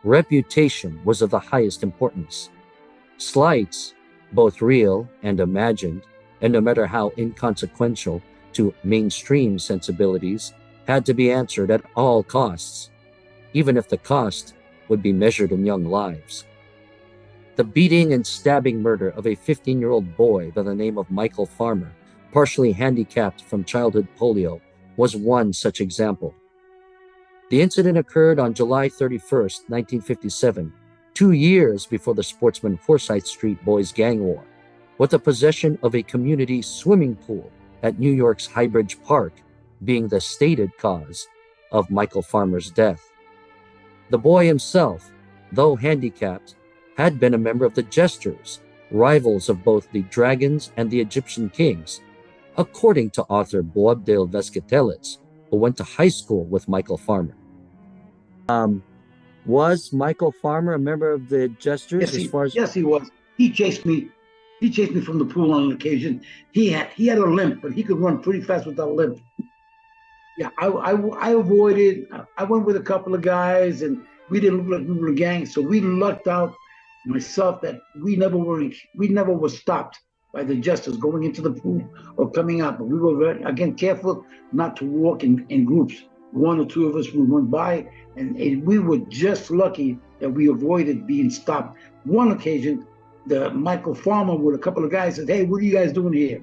Reputation was of the highest importance. Slights, both real and imagined, and no matter how inconsequential to mainstream sensibilities, had to be answered at all costs, even if the cost would be measured in young lives. The beating and stabbing murder of a 15-year-old boy by the name of Michael Farmer, partially handicapped from childhood polio, was one such example. The incident occurred on July 31st, 1957, 2 years before the Sportsman Forsyth Street Boys gang war, with the possession of a community swimming pool at New York's Highbridge Park being the stated cause of Michael Farmer's death. The boy himself, though handicapped, had been a member of the Jesters, rivals of both the Dragons and the Egyptian Kings, according to author Boabdil Vazquetelles, who went to high school with Michael Farmer. Was Michael Farmer a member of the Jesters as far as... Yes, he was. He chased me. He chased me from the pool on an occasion. He had a limp, but he could run pretty fast without a limp. Yeah, I avoided. I went with a couple of guys, and we didn't look like we were a gang, so we lucked out myself that we never were stopped by the Jesters going into the pool or coming out. But we were very, again, careful not to walk in groups. One or two of us would run by, and we were just lucky that we avoided being stopped. One occasion, the Michael Farmer with a couple of guys said, "Hey, what are you guys doing here?"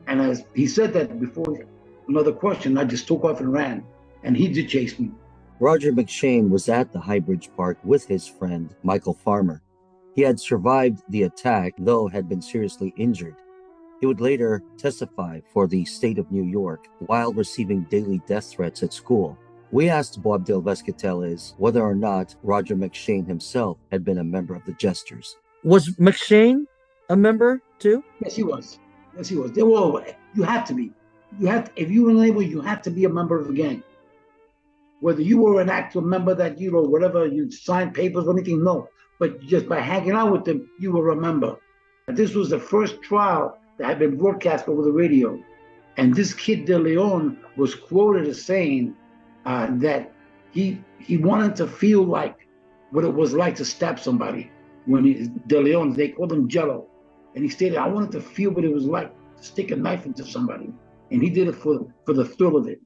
And as he said that before another question, I just took off and ran, and he did chase me. Roger McShane was at the Highbridge Park with his friend, Michael Farmer. He had survived the attack, though had been seriously injured. He would later testify for the state of New York while receiving daily death threats at school. We asked Boabdil Vazquetelles whether or not Roger McShane himself had been a member of the Jesters. Was McShane a member too? Yes, he was. Yes, he was. They were all, you had to be. If you were in label, you had to be a member of the gang. Whether you were an active member that whatever, you signed papers or anything, no. But just by hanging out with them, you were a member. This was the first trial that had been broadcast over the radio. And this kid De Leon was quoted as saying that he wanted to feel like what it was like to stab somebody. When De Leon, they called him Jello. And he stated, "I wanted to feel what it was like to stick a knife into somebody." And he did it for the thrill of it.